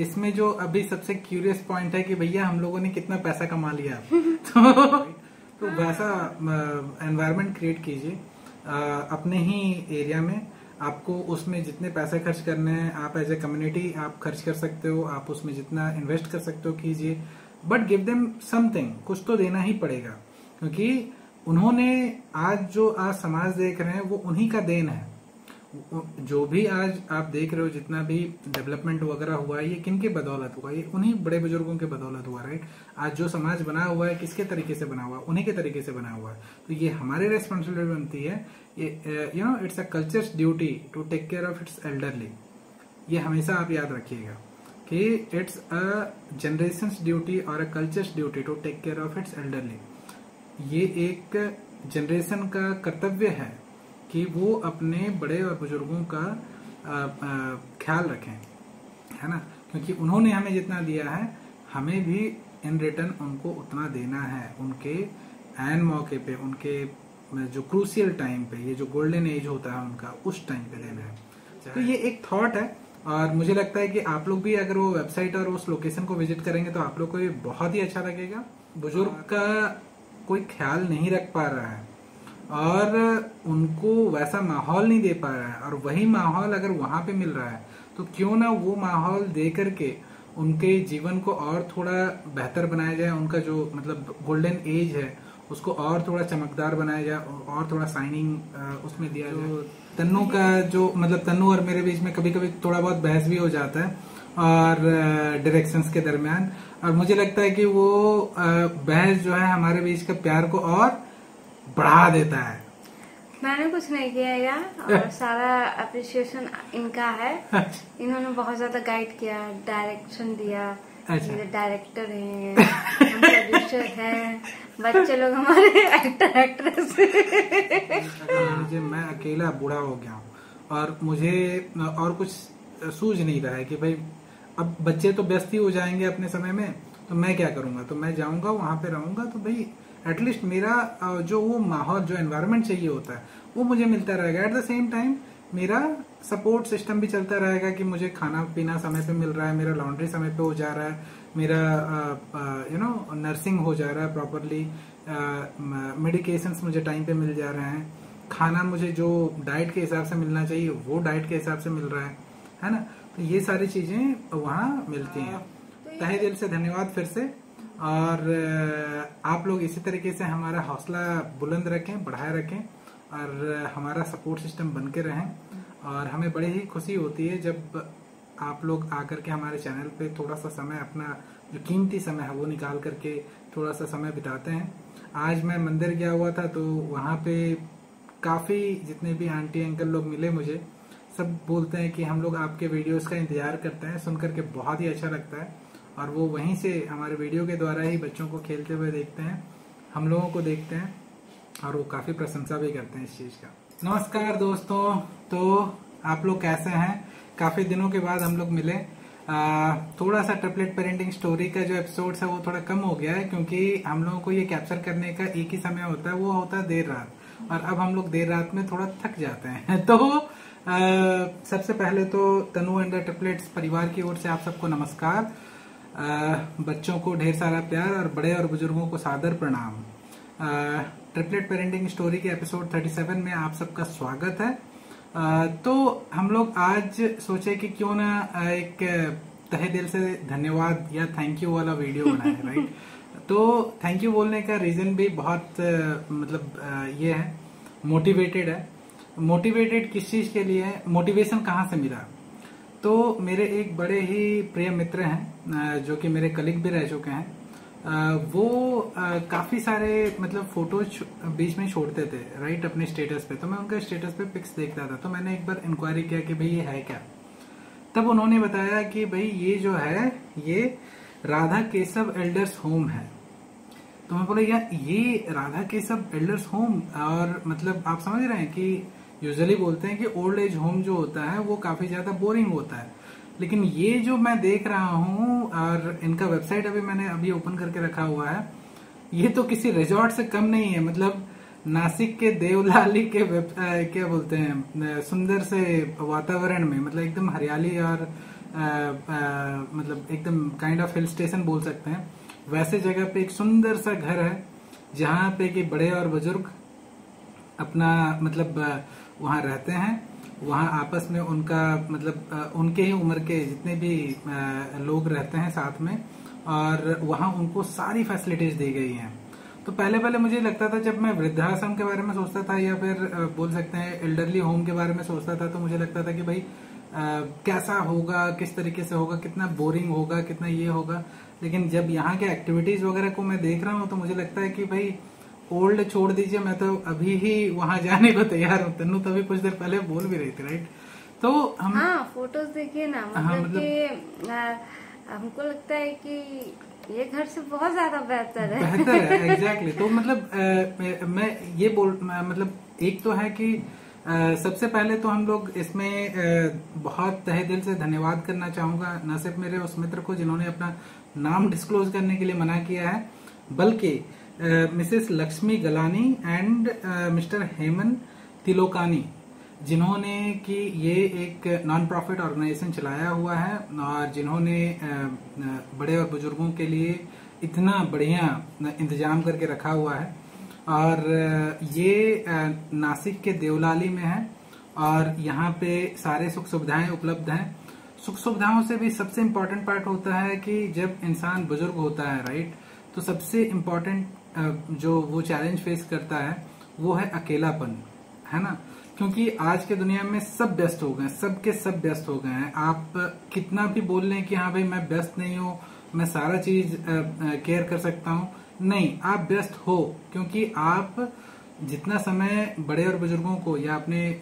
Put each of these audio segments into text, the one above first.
इसमें जो अभी सबसे क्यूरियस पॉइंट है कि भैया हम लोगों ने कितना पैसा कमा लिया तो वैसा एनवायरनमेंट क्रिएट कीजिए अपने ही एरिया में। आपको उसमें जितने पैसे खर्च करने हैं आप एज ए कम्युनिटी आप खर्च कर सकते हो, आप उसमें जितना इन्वेस्ट कर सकते हो कीजिए, बट गिव देम समथिंग, कुछ तो देना ही पड़ेगा, क्योंकि उन्होंने आज जो आज समाज देख रहे हैं वो उन्हीं का देन है। जो भी आज आप देख रहे हो जितना भी डेवलपमेंट वगैरह हुआ है ये किनके बदौलत हुआ, ये उन्हीं बड़े बुजुर्गों के बदौलत हुआ, राइट। आज जो समाज बना हुआ है किसके तरीके से बना हुआ है, उन्हीं के तरीके से बना हुआ है। तो ये हमारी रेस्पॉन्सिबिलिटी बनती है, ये you know it's a cultures duty to take care of its elderly. ये हमेशा आप याद रखिएगा कि इट्स अ जनरेशंस ड्यूटी और a cultures duty to take care of its elderly. ये एक जनरेशन का कर्तव्य है कि वो अपने बड़े और बुजुर्गों का ख्याल रखें, है ना, क्योंकि उन्होंने हमें जितना दिया है हमें भी इन रिटर्न उनको उतना देना है। उनके एन मौके पे, उनके जो क्रूशियल टाइम पे, ये जो गोल्डन एज होता है उनका, उस टाइम पे देना है। तो ये एक थॉट है और मुझे लगता है कि आप लोग भी अगर वो वेबसाइट और उस लोकेशन को विजिट करेंगे तो आप लोग को ये बहुत ही अच्छा लगेगा। बुजुर्ग का कोई ख्याल नहीं रख पा रहा है और उनको वैसा माहौल नहीं दे पा रहा है, और वही माहौल अगर वहां पे मिल रहा है तो क्यों ना वो माहौल दे करके उनके जीवन को और थोड़ा बेहतर बनाया जाए। उनका जो मतलब गोल्डन एज है उसको और थोड़ा चमकदार बनाया जाए और थोड़ा शाइनिंग उसमें दिया जाए। तन्नू का जो मतलब तन्नू और मेरे बीच में कभी कभी थोड़ा बहुत बहस भी हो जाता है और डायरेक्शंस के दरमियान, और मुझे लगता है कि वो बहस जो है हमारे बीच का प्यार को और बढ़ा देता है। मैंने कुछ नहीं किया यार, और सारा अप्रिसिएशन इनका है। इन्होंने बहुत ज्यादा गाइड किया, डायरेक्शन दिया। अच्छा। ये डायरेक्टर हैं, हम प्रोड्यूसर हैं, बच्चे लोग हमारे एक्टर एक्ट्रेस। मुझे मैं अकेला बूढ़ा हो गया हूँ और मुझे और कुछ सूझ नहीं रहा है कि भाई अब बच्चे तो व्यस्त ही हो जाएंगे अपने समय में, तो मैं क्या करूंगा। तो मैं जाऊंगा वहां पे रहूंगा, तो भाई एटलीस्ट मेरा जो वो माहौल जो एनवायरनमेंट चाहिए होता है वो मुझे मिलता रहेगा। एट द सेम टाइम मेरा सपोर्ट सिस्टम भी चलता रहेगा कि मुझे खाना पीना समय पे मिल रहा है, मेरा लॉन्ड्री समय पे हो जा रहा है, मेरा यू नो नर्सिंग हो जा रहा है प्रॉपरली, मेडिकेशंस मुझे टाइम पे मिल जा रहे हैं, खाना मुझे जो डाइट के हिसाब से मिलना चाहिए वो डाइट के हिसाब से मिल रहा है ना। तो ये सारी चीजें वहाँ मिलती हैं। तहे दिल से धन्यवाद फिर से, और आप लोग इसी तरीके से हमारा हौसला बुलंद रखें, बढ़ाए रखें और हमारा सपोर्ट सिस्टम बन के रहें। और हमें बड़ी ही खुशी होती है जब आप लोग आकर के हमारे चैनल पे थोड़ा सा समय, अपना जो कीमती समय है वो निकाल करके थोड़ा सा समय बिताते हैं। आज मैं मंदिर गया हुआ था तो वहाँ पे काफ़ी जितने भी आंटी अंकल लोग मिले मुझे, सब बोलते हैं कि हम लोग आपके वीडियोस का इंतजार करते हैं, सुन करके बहुत ही अच्छा लगता है। और वो वहीं से हमारे वीडियो के द्वारा ही बच्चों को खेलते हुए देखते हैं, हम लोगों को देखते हैं और वो काफ़ी प्रशंसा भी करते हैं इस चीज़ का। नमस्कार दोस्तों, तो आप लोग कैसे हैं? काफ़ी दिनों के बाद हम लोग मिले। थोड़ा सा ट्रिपलेट पेरेंटिंग स्टोरी का जो एपिसोड्स है वो थोड़ा कम हो गया है, क्योंकि हम लोगों को ये कैप्चर करने का एक ही समय होता है, वो होता है देर रात, और अब हम लोग देर रात में थोड़ा थक जाते हैं। तो सबसे पहले तो तनु एंड द ट्रिपलेट्स परिवार की ओर से आप सबको नमस्कार। बच्चों को ढेर सारा प्यार और बड़े और बुजुर्गों को सादर प्रणाम। ट्रिपलेट पेरेंटिंग स्टोरी के एपिसोड 37 में आप सबका स्वागत है। तो हम लोग आज सोचे कि क्यों ना एक तहे दिल से धन्यवाद या थैंक यू वाला वीडियो बनाए, राइट। तो थैंक यू बोलने का रीजन भी बहुत मतलब ये है, मोटिवेटेड है। मोटिवेटेड किस चीज के लिए है, मोटिवेशन कहाँ से मिला? तो मेरे एक बड़े ही प्रिय मित्र हैं जो कि मेरे कलीग भी रह चुके हैं, वो काफी सारे मतलब फोटोज बीच में छोड़ते थे, राइट, अपने स्टेटस पे। तो मैं उनका स्टेटस पे पिक्स देखता था, तो मैंने एक बार इंक्वायरी किया कि भाई ये है क्या। तब उन्होंने बताया कि भाई ये जो है ये राधा केशव एल्डर्स होम है। तो मैं बोला यार ये राधा केशव एल्डर्स होम, और मतलब आप समझ रहे हैं कि यूजुअली बोलते हैं कि ओल्ड एज होम जो होता है वो काफी ज्यादा बोरिंग होता है, लेकिन ये जो मैं देख रहा हूँ, और इनका वेबसाइट अभी मैंने अभी ओपन करके रखा हुआ है, ये तो किसी रिजॉर्ट से कम नहीं है। मतलब नासिक के देवलाली के क्या बोलते हैं सुंदर से वातावरण में, मतलब एकदम हरियाली और मतलब एकदम काइंड ऑफ हिल स्टेशन बोल सकते हैं, वैसे जगह पे एक सुंदर सा घर है जहाँ पे कि बड़े और बुजुर्ग अपना मतलब वहाँ रहते हैं। वहाँ आपस में उनका मतलब उनके ही उम्र के जितने भी लोग रहते हैं साथ में, और वहाँ उनको सारी फैसिलिटीज दी गई हैं। तो पहले पहले मुझे लगता था, जब मैं वृद्धाश्रम के बारे में सोचता था या फिर बोल सकते हैं एल्डरली होम के बारे में सोचता था, तो मुझे लगता था कि भाई कैसा होगा, किस तरीके से होगा, कितना बोरिंग होगा, कितना ये होगा। लेकिन जब यहाँ के एक्टिविटीज वगैरह को मैं देख रहा हूँ तो मुझे लगता है कि भाई ओल्ड छोड़ दीजिए, मैं तो अभी ही वहां जाने को तैयार हूँ। तन्नू तभी कुछ देर पहले बोल भी रही थी, राइट? तो हम फोटोज देखिए ना, मतलब कि हमको लगता है कि ये घर से बहुत ज्यादा बेहतर है। एग्जैक्टली। तो मतलब मैं ये मतलब एक तो है कि सबसे पहले तो हम लोग इसमें बहुत तहे दिल से धन्यवाद करना चाहूंगा, न सिर्फ मेरे उस मित्र को जिन्होंने अपना नाम डिस्क्लोज करने के लिए मना किया है, बल्कि Mrs Lakshmi Galani and mister Heman Tilokani, जिन्होंने कि ये एक नॉन प्रॉफिट ऑर्गेनाइजेशन चलाया हुआ है और जिन्होंने बड़े और बुजुर्गों के लिए इतना बढ़िया इंतजाम करके रखा हुआ है। और ये नासिक के देवलाली में है और यहाँ पे सारे सुख सुविधाएं उपलब्ध हैं। सुख सुविधाओं से भी सबसे इम्पोर्टेंट पार्ट होता है कि जब इंसान बुजुर्ग होता है, राइट, तो सबसे इम्पोर्टेंट जो वो चैलेंज फेस करता है वो है अकेलापन, है ना? क्योंकि आज के दुनिया में सब व्यस्त हो गए, सबके सब व्यस्त हो गए हैं। आप कितना भी बोल लें कि हाँ भाई मैं व्यस्त नहीं हूँ, मैं सारा चीज केयर कर सकता हूँ, नहीं, आप व्यस्त हो, क्योंकि आप जितना समय बड़े और बुजुर्गों को या अपने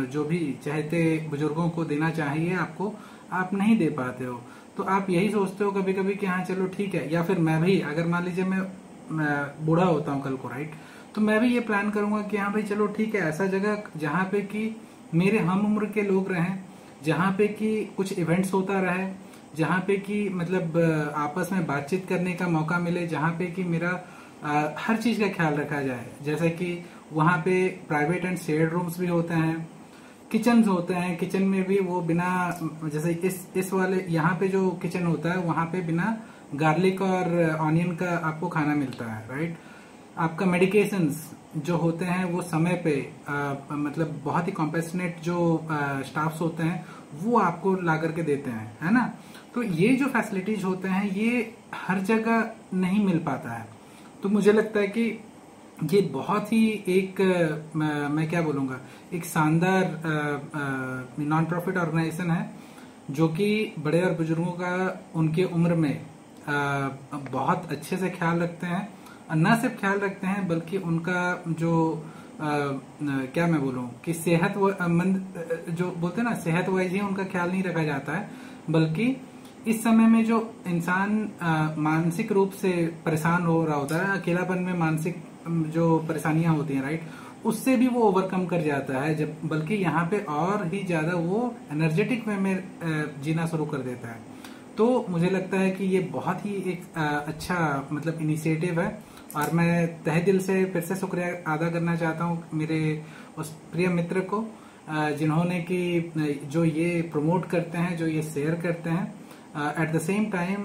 जो भी चहेते बुजुर्गों को देना चाहिए आपको, आप नहीं दे पाते हो। तो आप यही सोचते हो कभी कभी कि हाँ चलो ठीक है, या फिर मैं भी अगर मान लीजिए मैं बूढ़ा होता हूँ कल को, राइट, तो मैं भी ये प्लान करूंगा कि हाँ भाई चलो ठीक है, ऐसा जगह जहाँ पे कि मेरे हम उम्र के लोग रहें, जहाँ पे कि कुछ इवेंट्स होता रहे, जहाँ पे कि मतलब आपस में बातचीत करने का मौका मिले, जहाँ पे कि मेरा हर चीज का ख्याल रखा जाए। जैसे कि वहाँ पे प्राइवेट एंड शेयर्ड रूम्स भी होते हैं, किचन होते हैं, किचन में भी वो बिना, जैसे इस वाले यहाँ पे जो किचन होता है वहाँ पे बिना गार्लिक और ऑनियन का आपको खाना मिलता है, राइट। आपका मेडिकेशंस जो होते हैं वो समय पे मतलब बहुत ही कॉम्पेशनेट जो स्टाफ्स होते हैं वो आपको ला करके देते हैं, है ना। तो ये जो फैसिलिटीज होते हैं ये हर जगह नहीं मिल पाता है। तो मुझे लगता है कि ये बहुत ही एक मैं क्या बोलूँगा, एक शानदार नॉन प्रॉफिट ऑर्गेनाइजेशन है जो कि बड़े और बुजुर्गों का उनके उम्र में बहुत अच्छे से ख्याल रखते हैं। न सिर्फ ख्याल रखते हैं बल्कि उनका जो क्या मैं बोलूँ कि सेहतमंद जो बोलते हैं ना, सेहत वाइज ही उनका ख्याल नहीं रखा जाता है, बल्कि इस समय में जो इंसान मानसिक रूप से परेशान हो रहा होता है, अकेलापन में मानसिक जो परेशानियां होती हैं, राइट, उससे भी वो ओवरकम कर जाता है, जब बल्कि यहाँ पे और ही ज्यादा वो एनर्जेटिक वे में जीना शुरू कर देता है। तो मुझे लगता है कि ये बहुत ही एक अच्छा मतलब इनिशिएटिव है और मैं तहे दिल से फिर से शुक्रिया अदा करना चाहता हूँ मेरे उस प्रिय मित्र को जिन्होंने कि जो ये प्रमोट करते हैं, जो ये शेयर करते हैं। एट द सेम टाइम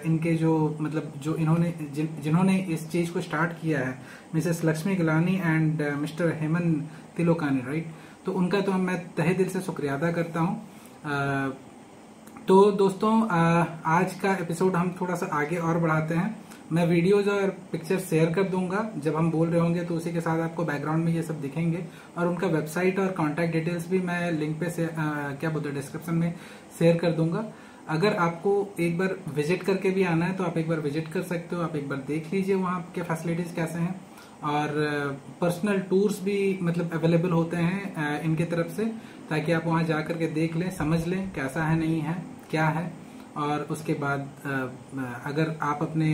इनके जो मतलब जो इन्होंने जिन्होंने इस चीज को स्टार्ट किया है, Mrs Lakshmi Galani and mister Heman Tilokani, right, तो उनका तो मैं तहे दिल से शुक्रिया अदा करता हूँ। तो दोस्तों आज का एपिसोड हम थोड़ा सा आगे और बढ़ाते हैं। मैं वीडियोज और पिक्चर्स शेयर कर दूंगा जब हम बोल रहे होंगे, तो उसी के साथ आपको बैकग्राउंड में ये सब दिखेंगे और उनका वेबसाइट और कॉन्टैक्ट डिटेल्स भी मैं लिंक पे क्या बोलते हैं डिस्क्रिप्शन में शेयर कर दूंगा। अगर आपको एक बार विजिट करके भी आना है तो आप एक बार विजिट कर सकते हो, आप एक बार देख लीजिए वहाँ के फैसिलिटीज कैसे हैं। और पर्सनल टूर्स भी मतलब अवेलेबल होते हैं इनके तरफ से, ताकि आप वहाँ जा करके देख लें, समझ लें कैसा है, नहीं है, क्या है। और उसके बाद अगर आप अपने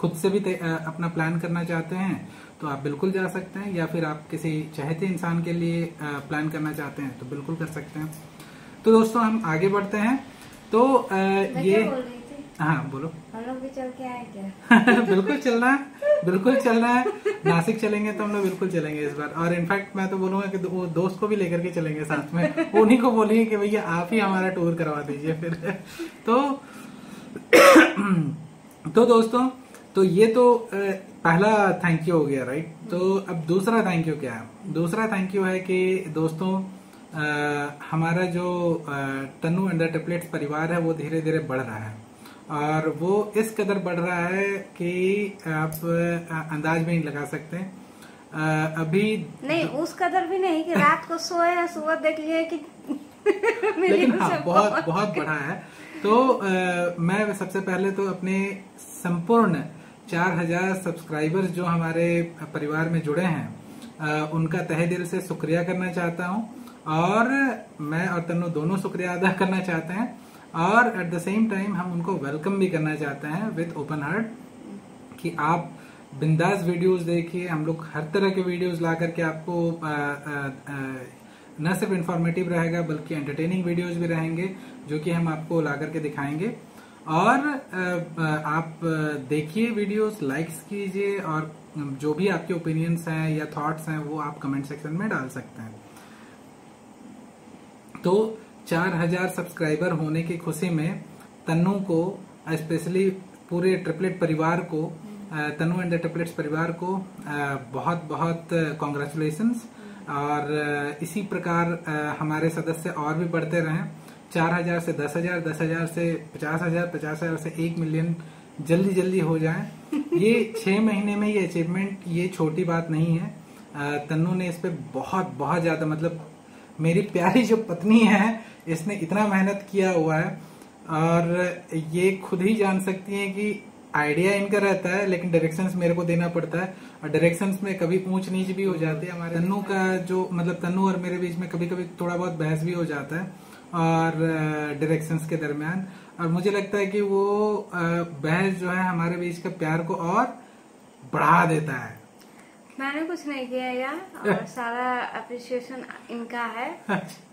खुद से भी अपना प्लान करना चाहते हैं तो आप बिल्कुल जा सकते हैं, या फिर आप किसी चाहते इंसान के लिए प्लान करना चाहते हैं तो बिल्कुल कर सकते हैं। तो दोस्तों हम आगे बढ़ते हैं। तो ये हाँ बोलो। हम लोग भी चल के आए क्या? बिल्कुल चलना है, बिल्कुल चलना है। नासिक चलेंगे तो हम लोग बिल्कुल चलेंगे इस बार। और इनफैक्ट मैं तो बोलूंगा कि वो दोस्त को भी लेकर के चलेंगे साथ में, उन्हीं को बोलेंगे कि भैया आप ही हमारा टूर करवा दीजिए फिर। तो दोस्तों, तो ये तो पहला थैंक यू हो गया, राइट। तो अब दूसरा थैंक यू क्या है? दूसरा थैंक यू है कि दोस्तों हमारा जो तन्नू एंड द ट्रिपलेट्स परिवार है वो धीरे धीरे बढ़ रहा है, और वो इस कदर बढ़ रहा है कि आप अंदाज में नहीं लगा सकते। अभी नहीं, उस कदर भी नहीं कि रात को सोए या सुबह देख लिए कि लेकिन हाँ बहुत बहुत बढ़ा है। तो मैं सबसे पहले तो अपने संपूर्ण 4000 सब्सक्राइबर्स जो हमारे परिवार में जुड़े हैं उनका तहे दिल से शुक्रिया करना चाहता हूं, और मैं और तन्नू दोनों शुक्रिया अदा करना चाहते हैं, और एट द सेम टाइम हम उनको वेलकम भी करना चाहते हैं विद ओपन हार्ट कि आप बिंदास वीडियोस देखिए। हम लोग हर तरह के वीडियोस ला करके आपको न सिर्फ इंफॉर्मेटिव रहेगा बल्कि एंटरटेनिंग वीडियोस भी रहेंगे जो कि हम आपको ला करके दिखाएंगे। और आप देखिए वीडियोस, लाइक्स कीजिए, और जो भी आपके ओपिनियंस हैं या थॉट्स हैं वो आप कमेंट सेक्शन में डाल सकते हैं। तो 4000 सब्सक्राइबर होने की खुशी में तन्नू को, स्पेशली पूरे ट्रिपलेट परिवार को, तन्नू एंड द ट्रिपलेट्स परिवार को बहुत बहुत कॉन्ग्रेचुलेशंस। और इसी प्रकार हमारे सदस्य और भी बढ़ते रहें, 4000 से 10,000, 10,000 से 50,000, 50,000 से 1 मिलियन जल्दी जल्दी हो जाए। ये 6 महीने में ये अचीवमेंट, ये छोटी बात नहीं है। तन्नू ने इस पे बहुत बहुत ज्यादा, मतलब मेरी प्यारी जो पत्नी है इसने इतना मेहनत किया हुआ है, और ये खुद ही जान सकती हैं कि आइडिया इनका रहता है लेकिन डायरेक्शंस मेरे को देना पड़ता है, और डायरेक्शंस में कभी ऊंच नीच भी हो जाती है। हमारे तन्नू का जो, मतलब तन्नू और मेरे बीच में कभी कभी थोड़ा बहुत बहस भी हो जाता है और डायरेक्शंस के दरमियान, और मुझे लगता है कि वो बहस जो है हमारे बीच का प्यार को और बढ़ा देता है। मैंने कुछ नहीं किया यार, और सारा अप्रिसिएशन इनका है।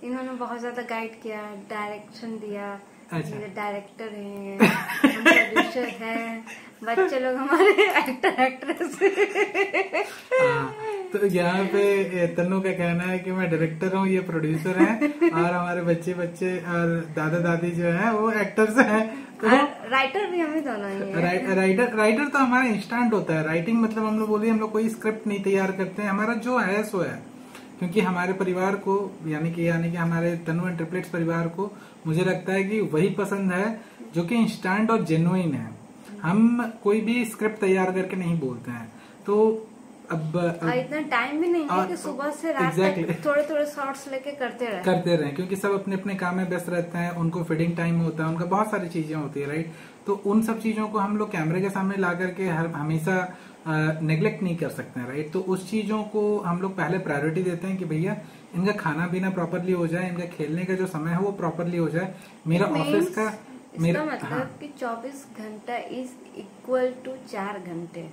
इन्होंने बहुत ज्यादा गाइड किया, डायरेक्शन दिया। अच्छा। ये डायरेक्टर हैं, हम प्रोड्यूसर हैं, बच्चे लोग हमारे एक्टर एक्ट्रेस। तो यहाँ पे तन्नू का कहना है कि मैं डायरेक्टर हूँ, ये प्रोड्यूसर हैं, और हमारे बच्चे और दादा दादी जो हैं वो एक्टर्स हैं। तो राइटर भी हम ही दोनों ही हैं। राइटर तो हमारा इंस्टेंट होता है। राइटिंग मतलब हम लोग बोलिए, हम लोग कोई स्क्रिप्ट नहीं तैयार करते हैं, हमारा जो है सो है। क्योंकि हमारे परिवार को, यानी कि हमारे तन्नू एंड ट्रिपलेट्स परिवार को मुझे लगता है कि वही पसंद है जो कि इंस्टेंट और जेन्युइन है। हम कोई भी स्क्रिप्ट तैयार करके नहीं बोलते हैं। तो अब इतना टाइम भी नहीं है कि सुबह से रात तक थोड़े थोड़े शॉर्ट्स लेके करते रहे, क्योंकि सब अपने अपने काम में व्यस्त रहते हैं, उनको फीडिंग टाइम होता है, उनका बहुत सारी चीजें होती है, राइट। तो उन सब चीजों को हम लोग कैमरे के सामने ला करके हमेशा नेग्लेक्ट नहीं कर सकते हैं, राइट। तो उस चीजों को हम लोग पहले प्रायोरिटी देते हैं कि भैया इनका खाना पीना प्रॉपरली हो जाए, इनका खेलने का जो समय है वो प्रॉपरली हो जाए। मेरा ऑफिस का मतलब कि 24 घंटा इज इक्वल टू 4 घंटे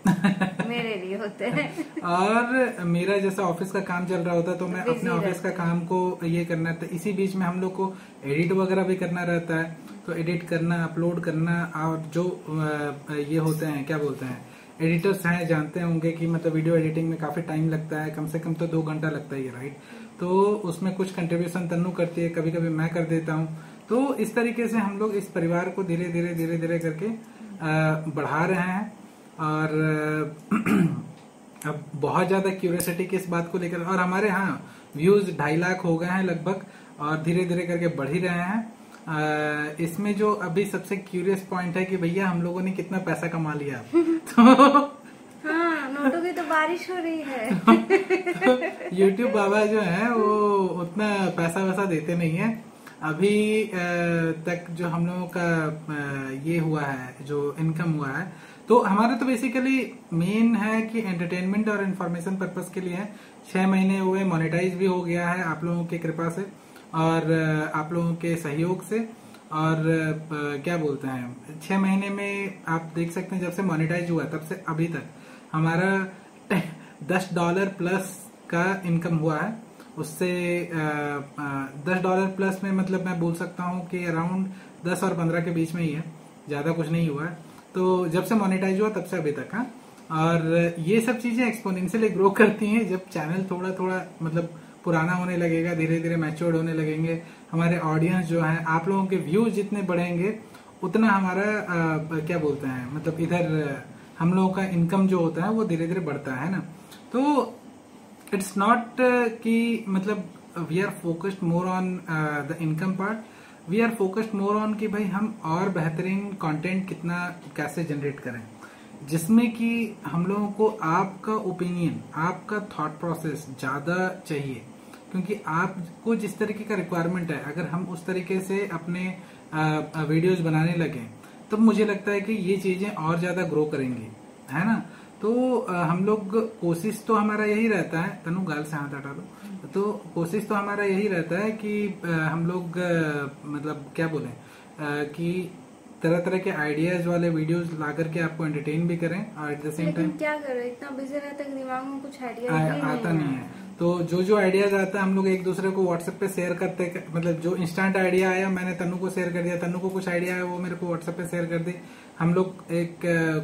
मेरे लिए होते हैं। और मेरा जैसा ऑफिस का काम चल रहा होता है तो मैं अपने ऑफिस का काम को ये करना था, इसी बीच में हम लोग को एडिट वगैरह भी करना रहता है। तो एडिट करना, अपलोड करना, और जो ये होते हैं, क्या बोलते हैं, एडिटर्स हैं, जानते होंगे कि मतलब वीडियो एडिटिंग में काफी टाइम लगता है, कम से कम तो 2 घंटा लगता ही है, राइट। तो उसमें कुछ कंट्रीब्यूशन तन्नू करती है, कभी कभी मैं कर देता हूँ। तो इस तरीके से हम लोग इस परिवार को धीरे धीरे करके बढ़ा रहे हैं। और अब बहुत ज्यादा क्यूरियोसिटी की इस बात को लेकर, और हमारे यहाँ व्यूज 2.5 लाख हो गए हैं लगभग, और धीरे धीरे करके बढ़ ही रहे हैं। इसमें जो अभी सबसे क्यूरियस पॉइंट है कि भैया हम लोगों ने कितना पैसा कमा लिया। तो हाँ, नोटों की तो बारिश हो रही है। तो YouTube बाबा जो है वो उतना पैसा वैसा देते नहीं है। अभी तक जो हम लोगों का ये हुआ है, जो इनकम हुआ है, तो हमारा तो बेसिकली मेन है कि एंटरटेनमेंट और इन्फॉर्मेशन पर्पस के लिए है। 6 महीने हुए, मोनेटाइज भी हो गया है आप लोगों की कृपा से और आप लोगों के सहयोग से। और क्या बोलते हैं, 6 महीने में आप देख सकते हैं जब से मोनेटाइज हुआ तब से अभी तक हमारा $10 प्लस का इनकम हुआ है। उससे $10 प्लस में मतलब मैं बोल सकता हूँ कि अराउंड 10 और 15 के बीच में ही है। ज्यादा कुछ नहीं हुआ है। तो जब से मोनेटाइज हुआ तब से अभी तक। हाँ, और ये सब चीजें एक्सपोनेंशियली ग्रो करती हैं जब चैनल थोड़ा थोड़ा मतलब पुराना होने लगेगा, धीरे धीरे मैच्योर्ड होने लगेंगे, हमारे ऑडियंस जो है, आप लोगों के व्यूज जितने बढ़ेंगे उतना हमारा क्या बोलते हैं मतलब इधर हम लोगों का इनकम जो होता है वो धीरे धीरे बढ़ता है ना। तो इट्स नॉट कि मतलब we are focused more on the income part, we are focused more on कि भाई हम और बेहतरीन कंटेंट कितना कैसे जनरेट करें, जिसमें कि हम लोगों को आपका ओपिनियन, आपका थॉट प्रोसेस ज्यादा चाहिए, क्योंकि आपको जिस तरीके का रिक्वायरमेंट है अगर हम उस तरीके से अपने वीडियोस बनाने लगे तब मुझे लगता है कि ये चीजें और ज्यादा ग्रो करेंगी, है ना। तो हम लोग कोशिश तो हमारा यही रहता है, तनु गाल से हाथ हटा दो, तो कोशिश तो हमारा यही रहता है कि हम लोग मतलब क्या बोले कि तरह तरह के आइडियाज वाले वीडियोस ला करके आपको एंटरटेन भी करें और एट द सेम टाइम क्या करें, इतना बिजी रहता है दिमाग में कुछ आइडिया आता नहीं है। तो जो आइडियाज आता है हम लोग एक दूसरे को व्हाट्सएप पे शेयर करते, मतलब जो इंस्टेंट आइडिया आया मैंने तनु को शेयर कर दिया, तनु को कुछ आइडिया आया वो मेरे को व्हाट्सएप पे शेयर कर दी। हम लोग एक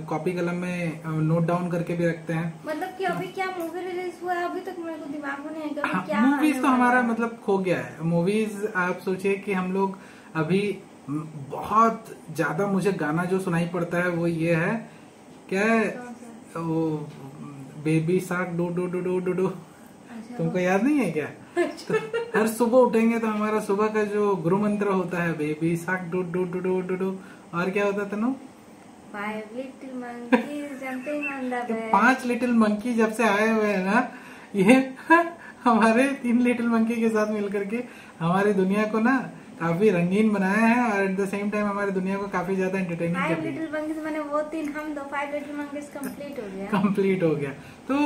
कॉपी कलम में नोट डाउन करके भी रखते हैं। मतलब कि अभी क्या मूवी रिलीज हुआ है अभी तक मेरे को दिमाग में नहीं है। क्या मूवीज तो हमारा मतलब खो गया है। मूवीज आप सोचिए कि हम लोग अभी बहुत ज्यादा, मुझे गाना जो सुनाई पड़ता है वो ये है, क्या है वो baby shark do do do do do do, तुमको याद नहीं है क्या? तो हर सुबह उठेंगे तो हमारा सुबह का जो गुरु मंत्र होता है baby shark do do do do do do, और क्या होता है तनु? 5 little monkeys jumping on the bed। 5 little monkey जब से आए हुए हैं ना, ये हमारे 3 लिटिल मंकी के साथ मिलकर के हमारी दुनिया को ना काफी रंगीन बनाया है और एट द सेम टाइम हमारी दुनिया को काफी ज्यादा एंटरटेनिंग कर दिया। 5 little monkeys मैंने वो 3, हम 2 5 little monkeys कंप्लीट हो गया। कंप्लीट हो गया। तो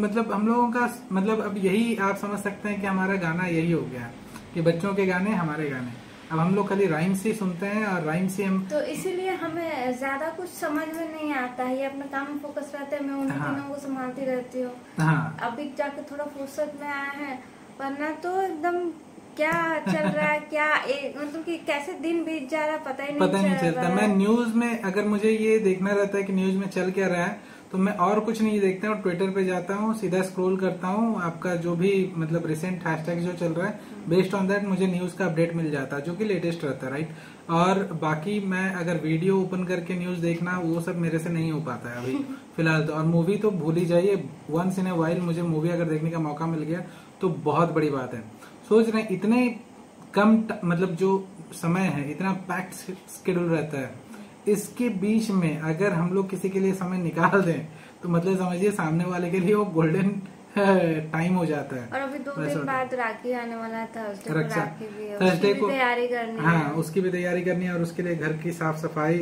मतलब हम लोगों का मतलब अब यही आप समझ सकते हैं कि हमारा गाना यही हो गया कि बच्चों के गाने हमारे गाने, अब हम लोग खाली राइम्स ही सुनते हैं और राइम्स ही हम, तो इसीलिए हमें ज्यादा कुछ समझ में नहीं आता है, अपने काम में फोकस रहते हैं। मैं उन तीनों को संभालती रहती हूँ। हाँ, अभी जाके थोड़ा फुर्सत में आया है, वरना तो एकदम क्या चल रहा है क्या मतलब कि कैसे दिन बीत जा रहा है पता ही नहीं चलता। मैं न्यूज में अगर मुझे ये देखना रहता है कि न्यूज में चल क्या रहा है तो मैं और कुछ नहीं देखता हूँ, ट्विटर पे जाता हूँ, सीधा स्क्रॉल करता हूँ, आपका जो भी मतलब रिसेंट हैशटैग जो चल रहा है बेस्ड ऑन दैट मुझे न्यूज का अपडेट मिल जाता है जो कि लेटेस्ट रहता है, राइट। और बाकी मैं अगर वीडियो ओपन करके न्यूज देखना वो सब मेरे से नहीं हो पाता है अभी फिलहाल तो। और मूवी तो भूल ही जाइए, वंस इन ए वाइल मुझे मूवी अगर देखने का मौका मिल गया तो बहुत बड़ी बात है। सोच रहे इतने कम मतलब जो समय है, इतना पैक्ड शेड्यूल रहता है, इसके बीच में अगर हम लोग किसी के लिए समय निकाल दें तो मतलब समझिए सामने वाले के लिए वो गोल्डन टाइम हो जाता है। और अभी 2 दिन बाद राखी आने वाला है, थर्सडे को तैयारी करनी है। हाँ, उसकी भी तैयारी करनी है और उसके लिए घर की साफ सफाई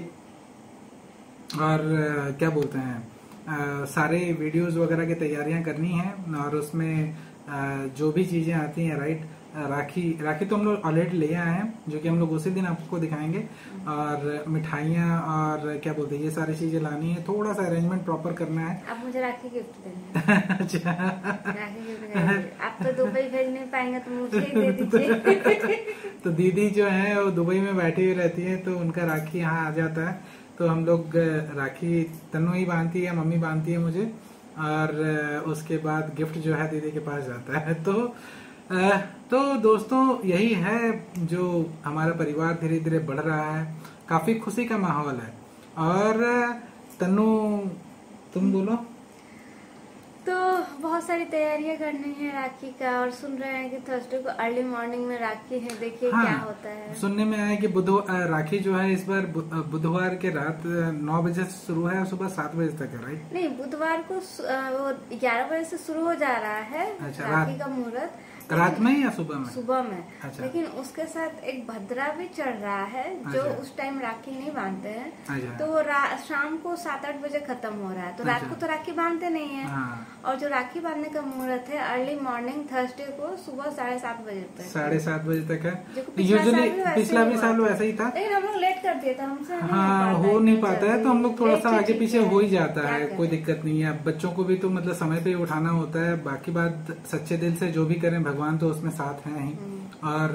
और क्या बोलते हैं सारे वीडियोस वगैरह की तैयारियां करनी है। और उसमें जो भी चीजें आती हैं, राइट, राखी तो हम लोग ऑलरेडी ले आए हैं जो कि हम लोग उसी दिन आपको दिखाएंगे। और मिठाइयाँ और क्या बोलते हैं ये सारी चीजें लानी है, थोड़ा सा अरेंजमेंट प्रॉपर करना है। आप मुझे राखी गिफ्ट देना। अच्छा, राखी गिफ्ट आप तो दुबई भेज नहीं पाएंगे तो मुझे ही दे दीजिए। तो दीदी जो है वो दुबई में बैठी हुई रहती है तो उनका राखी यहाँ आ जाता है तो हम लोग राखी तनु ही बांधती है, मम्मी बांधती है मुझे, और उसके बाद गिफ्ट जो है दीदी के पास जाता है। तो दोस्तों यही है जो हमारा परिवार धीरे धीरे बढ़ रहा है, काफी खुशी का माहौल है। और तनु तुम बोलो। तो बहुत सारी तैयारियां करनी है राखी का, और सुन रहे हैं कि थर्सडे को अर्ली मॉर्निंग में राखी है, देखिए हाँ, क्या होता है। सुनने में आया कि राखी जो है इस बार बुधवार के रात 9 बजे से शुरू है और सुबह 7 बजे तक है, राइट? नहीं, बुधवार को वो 11 बजे से शुरू हो जा रहा है। अच्छा, राखी का मुहूर्त रात में या सुबह में? सुबह में। अच्छा। लेकिन उसके साथ एक भद्रा भी चढ़ रहा है जो अच्छा। उस टाइम राखी नहीं बांधते हैं। अच्छा। तो वो शाम को 7-8 बजे खत्म हो रहा है, तो रात को तो राखी बांधते नहीं है। हाँ। और जो राखी बांधने का मुहूर्त है अर्ली मॉर्निंग थर्सडे को सुबह 7:30 बजे तक। 7:30 बजे तक है। यूजुअली पिछला भी साल वैसा ही था, लेकिन हम लोग लेट कर दिए था, हमसे हाँ हो नहीं पाता है, तो हम लोग थोड़ा सा आगे पीछे हो ही जाता है, कोई दिक्कत नहीं है। बच्चों को भी तो मतलब समय पे ही उठाना होता है, बाकी बात सच्चे दिल से जो भी करें भगवान तो उसमें साथ है ही, और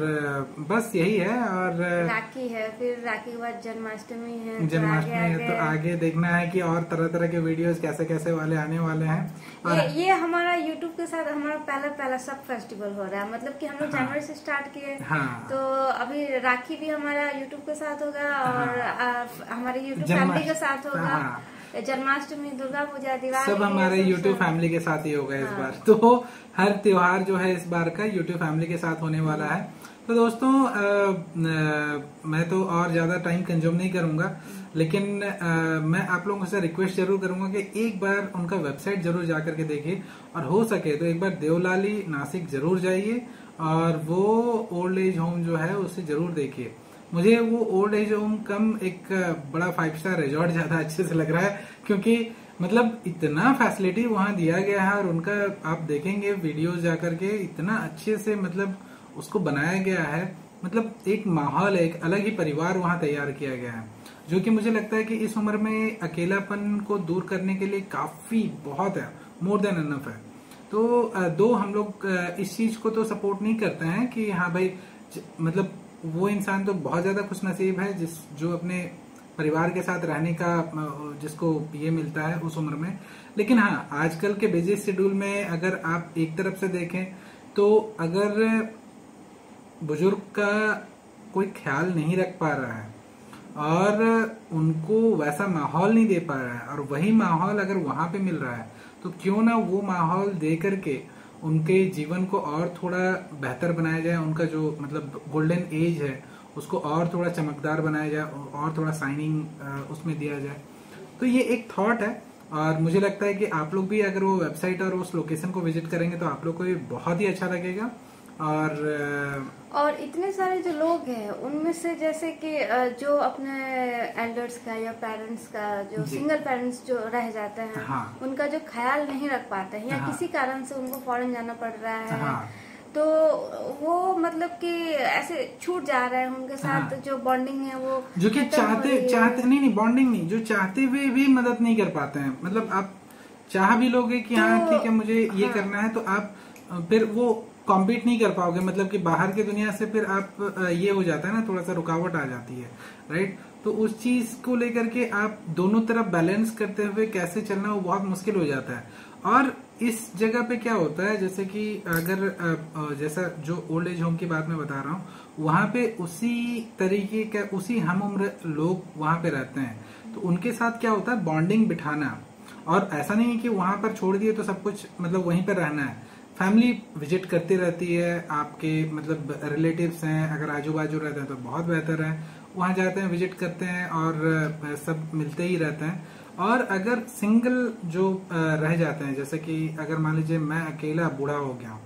बस यही है। और राखी है, फिर राखी के बाद जन्माष्टमी है, जन्माष्टमी है, तो आगे देखना है कि और तरह तरह के वीडियोस कैसे कैसे वाले आने वाले हैं। और ये हमारा यूट्यूब के साथ हमारा पहला सब फेस्टिवल हो रहा है, मतलब कि हम लोग जनवरी से स्टार्ट किए, तो अभी राखी भी हमारा यूट्यूब के साथ होगा, और हमारे यूट्यूब फैमिली के साथ होगा, जन्माष्टमी, दुर्गा पूजा, दिवाली, सब हमारे यूट्यूब फैमिली के साथ ही होगा इस बार। तो हर त्योहार जो है इस बार का यूट्यूब फैमिली के साथ होने वाला है। तो दोस्तों मैं तो और ज्यादा टाइम कंज्यूम नहीं करूंगा, लेकिन मैं आप लोगों से रिक्वेस्ट जरूर करूंगा कि एक बार उनका वेबसाइट जरूर जा करके देखिए, और हो सके तो एक बार देवलाली नासिक जरूर जाइए और वो ओल्ड एज होम जो है उसे जरूर देखिए। मुझे वो ओल्ड एज होम कम एक बड़ा 5 स्टार रिजॉर्ट ज्यादा अच्छे से लग रहा है, क्योंकि मतलब इतना फैसिलिटी वहां दिया गया है, और उनका आप देखेंगे वीडियोस जाकर के इतना अच्छे से मतलब उसको बनाया गया है, मतलब एक माहौल है, एक अलग ही परिवार वहां तैयार किया गया है, जो कि मुझे लगता है कि इस उम्र में अकेलापन को दूर करने के लिए काफी बहुत है, मोर देन इनफ है। तो दो हम लोग इस चीज को तो सपोर्ट नहीं करते हैं कि हाँ भाई मतलब वो इंसान तो बहुत ज्यादा खुश नसीब है जो अपने परिवार के साथ रहने का जिसको ये मिलता है उस उम्र में। लेकिन हाँ आजकल के बिजी शेड्यूल में अगर आप एक तरफ से देखें तो अगर बुजुर्ग का कोई ख्याल नहीं रख पा रहा है और उनको वैसा माहौल नहीं दे पा रहा है, और वही माहौल अगर वहां पे मिल रहा है तो क्यों ना वो माहौल दे करके उनके जीवन को और थोड़ा बेहतर बनाया जाए, उनका जो मतलब गोल्डन एज है उसको और थोड़ा चमकदार बनाया जाए, और थोड़ा साइनिंग उसमें दिया जाए। तो ये एक थॉट है, और मुझे लगता है कि आप लोग भी अगर वो वेबसाइट और उस लोकेशन को विजिट करेंगे तो आप लोग को ये बहुत ही अच्छा लगेगा। और इतने सारे जो लोग हैं उनमें से जैसे कि जो अपने एल्डर्स का या पेरेंट्स का जो सिंगल पेरेंट्स जो रह जाते हैं, हाँ। उनका जो ख्याल नहीं रख पाते हैं, या हाँ। किसी कारण से उनको फॉरेन जाना पड़ रहा है, हाँ। तो वो मतलब कि ऐसे छूट जा रहे हैं उनके साथ, हाँ। जो बॉन्डिंग है वो जो कि चाहते नहीं बॉन्डिंग नहीं, जो चाहते हुए भी मदद नहीं कर पाते हैं। मतलब आप चाह भी लोगे कि हाँ ठीक है मुझे ये करना है, तो आप फिर वो कॉम्पीट नहीं कर पाओगे, मतलब कि बाहर की दुनिया से फिर आप ये हो जाता है ना, थोड़ा सा रुकावट आ जाती है, राइट। तो उस चीज को लेकर के आप दोनों तरफ बैलेंस करते हुए कैसे चलना वो बहुत मुश्किल हो जाता है। और इस जगह पे क्या होता है, जैसे कि अगर जैसा जो ओल्ड एज होम की बात मैं बता रहा हूँ, वहां पे उसी तरीके का उसी हम उम्र लोग वहां पे रहते हैं, तो उनके साथ क्या होता है बॉन्डिंग बिठाना। और ऐसा नहीं है कि वहां पर छोड़ दिए तो सब कुछ मतलब वहीं पर रहना है, फैमिली विजिट करती रहती है, आपके मतलब रिलेटिव्स हैं अगर आजू बाजू रहते हैं तो बहुत बेहतर है, वहां जाते हैं विजिट करते हैं और सब मिलते ही रहते हैं। और अगर सिंगल जो रह जाते हैं, जैसे कि अगर मान लीजिए मैं अकेला बूढ़ा हो गया हूँ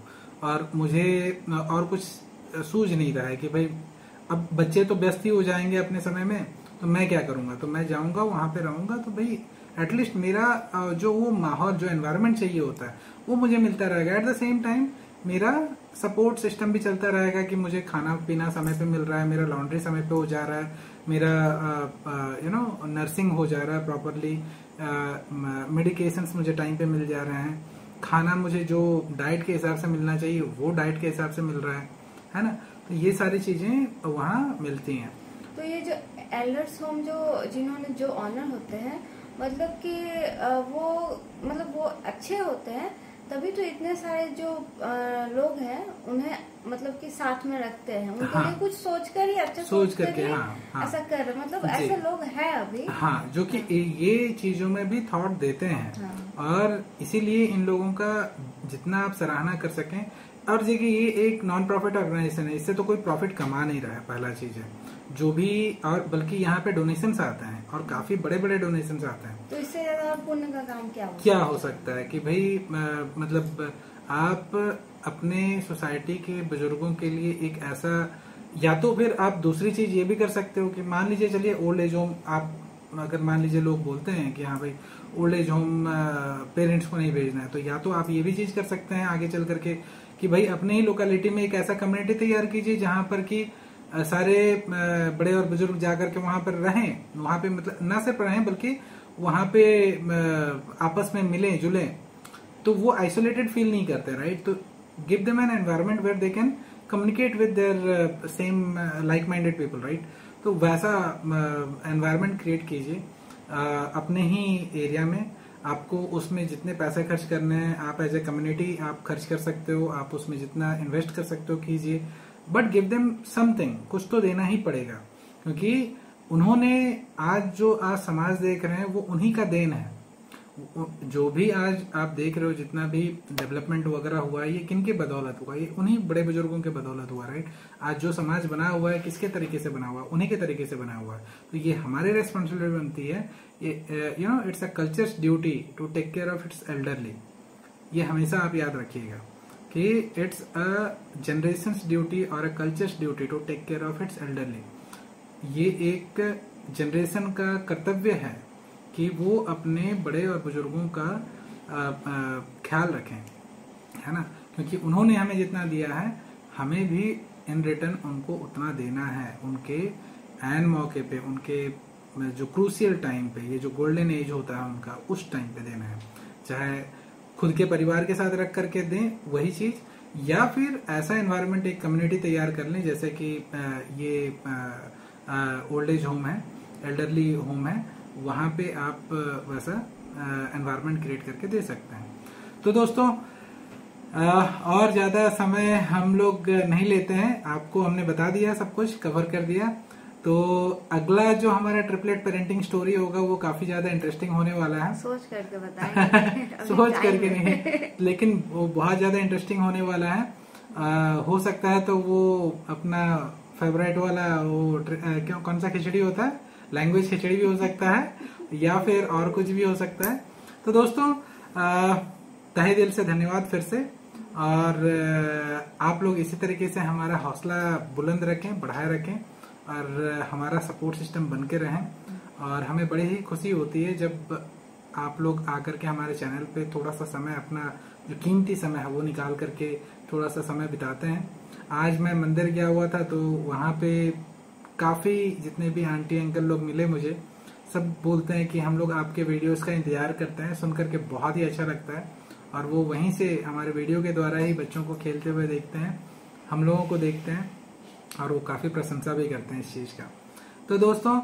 और मुझे और कुछ सूझ नहीं रहा है कि भाई अब बच्चे तो व्यस्त ही हो जाएंगे अपने समय में, तो मैं क्या करूंगा, तो मैं जाऊंगा वहां पे रहूंगा, तो भाई एटलीस्ट मेरा जो वो माहौल जो एनवायरनमेंट चाहिए होता है वो मुझे मिलता रहेगा। एट द सेम टाइम मेरा सपोर्ट सिस्टम भी चलता रहेगा कि मुझे खाना पीना समय पे मिल रहा है, मेरा लॉन्ड्री समय पे हो जा रहा है, मेरा नर्सिंग हो जा रहा है प्रॉपरली, मेडिकेशंस मुझे टाइम पे मिल जा रहे हैं, खाना मुझे जो डाइट के हिसाब से मिलना चाहिए वो डाइट के हिसाब से मिल रहा है ना। तो ये सारी चीजें वहाँ मिलती हैं। तो ये जो एल्डर्स होम जो जिन्होंने जो ऑनर होते हैं, मतलब कि वो अच्छे होते हैं, तभी तो इतने सारे जो लोग हैं उन्हें मतलब कि साथ में रखते हैं, उनके हाँ। लिए कुछ सोचकर ही अच्छा सोच करके हाँ। ऐसा कर रहे, मतलब ऐसे लोग हैं अभी, हाँ, जो कि ये चीजों में भी थॉट देते हैं, हाँ। और इसीलिए इन लोगों का जितना आप सराहना कर सकें। और देखिए ये एक नॉन प्रॉफिट ऑर्गेनाइजेशन है, इससे तो कोई प्रॉफिट कमा नहीं रहा है, पहला चीज है जो भी, और बल्कि यहाँ पे डोनेशंस आते हैं और काफी बड़े बड़े डोनेशंस आते हैं। तो इससे ज्यादा पुण्य का काम क्या हो सकता है कि भाई मतलब आप अपने सोसाइटी के बुजुर्गों के लिए एक ऐसा, या तो फिर आप दूसरी चीज ये भी कर सकते हो कि मान लीजिए चलिए ओल्ड एज होम, आप अगर मान लीजिए लोग बोलते हैं कि हाँ भाई ओल्ड एज होम पेरेंट्स को नहीं भेजना है, तो या तो आप ये भी चीज कर सकते हैं आगे चल करके कि भाई अपने ही लोकेलिटी में एक ऐसा कम्युनिटी तैयार कीजिए जहां पर कि सारे बड़े और बुजुर्ग जाकर के वहां पर रहें, वहां पे मतलब न सिर्फ रहें बल्कि वहां पे आपस में मिलें जुलें, तो वो आइसोलेटेड फील नहीं करते, राइट। तो give them an environment where they can communicate with their same like minded people, right. तो वैसा एनवायरनमेंट क्रिएट कीजिए अपने ही एरिया में। आपको उसमें जितने पैसे खर्च करने हैं आप एज ए कम्युनिटी आप खर्च कर सकते हो, आप उसमें जितना इन्वेस्ट कर सकते हो कीजिए, बट गिव देम समथिंग, कुछ तो देना ही पड़ेगा, क्योंकि उन्होंने आज जो आज समाज देख रहे हैं वो उन्हीं का देन है। जो भी आज आप देख रहे हो जितना भी डेवलपमेंट वगैरह हुआ है ये किनके बदौलत हुआ, ये उन्हीं बड़े बुजुर्गों के बदौलत हुआ, राइट। आज जो समाज बना हुआ है किसके तरीके से बना हुआ है, उन्हीं के तरीके से बना हुआ है। तो ये हमारी रेस्पॉन्सिबिलिटी बनती है, you know it's a cultures duty to take care of its elderly. ये हमेशा आप याद रखिएगा कि इट्स अ जनरेशंस ड्यूटी और a cultures duty to take care of its elderly. ये एक जनरेशन का कर्तव्य है कि वो अपने बड़े और बुजुर्गों का ख्याल रखें, है ना, क्योंकि उन्होंने हमें जितना दिया है हमें भी इन रिटर्न उनको उतना देना है। उनके एन मौके पे, उनके जो क्रूशियल टाइम पे, ये जो गोल्डन एज होता है उनका, उस टाइम पे देना है। चाहे खुद के परिवार के साथ रख करके दें वही चीज, या फिर ऐसा एनवायरनमेंट एक कम्युनिटी तैयार कर लें, जैसे कि ये ओल्ड एज होम है, एल्डरली होम है, वहां पे आप वैसा एनवायरनमेंट क्रिएट करके दे सकते हैं। तो दोस्तों और ज्यादा समय हम लोग नहीं लेते हैं, आपको हमने बता दिया, सब कुछ कवर कर दिया। तो अगला जो हमारा ट्रिपलेट पेरेंटिंग स्टोरी होगा वो काफी ज्यादा इंटरेस्टिंग होने वाला है। सोच करके बताएंगे सोच करके नहीं, लेकिन वो बहुत ज्यादा इंटरेस्टिंग होने वाला है। हो सकता है तो वो अपना फेवरेट वाला वो क्यों कौन सा खिचड़ी होता है, लैंग्वेज खिचड़ी भी हो सकता है, या फिर और कुछ भी हो सकता है। तो दोस्तों तहे दिल से धन्यवाद फिर से, और आप लोग इसी तरीके से हमारा हौसला बुलंद रखें, बढ़ाए रखें, और हमारा सपोर्ट सिस्टम बन के रहें। और हमें बड़ी ही खुशी होती है जब आप लोग आकर के हमारे चैनल पे थोड़ा सा समय, अपना जो कीमती समय है वो निकाल करके थोड़ा सा समय बिताते हैं। आज मैं मंदिर गया हुआ था तो वहाँ पे काफी जितने भी आंटी अंकल लोग मिले मुझे, सब बोलते हैं कि हम लोग आपके वीडियोस का इंतजार करते हैं, सुन करके बहुत ही अच्छा लगता है। और वो वहीं से हमारे वीडियो के द्वारा ही बच्चों को खेलते हुए देखते हैं, हम लोगों को देखते हैं, और वो काफी प्रशंसा भी करते हैं इस चीज का। तो दोस्तों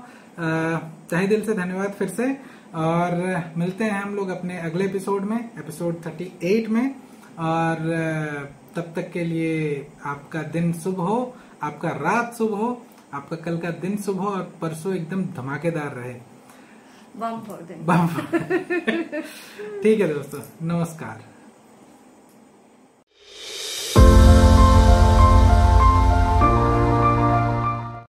तहे दिल से धन्यवाद फिर से, और मिलते हैं हम लोग अपने अगले एपिसोड में, एपिसोड 38 में। और तब तक के लिए आपका दिन शुभ हो, आपका रात शुभ हो, आपका कल का दिन शुभ हो, और परसों एकदम धमाकेदार रहे। बम फोड़ दें। बम ठीक है दोस्तों, नमस्कार।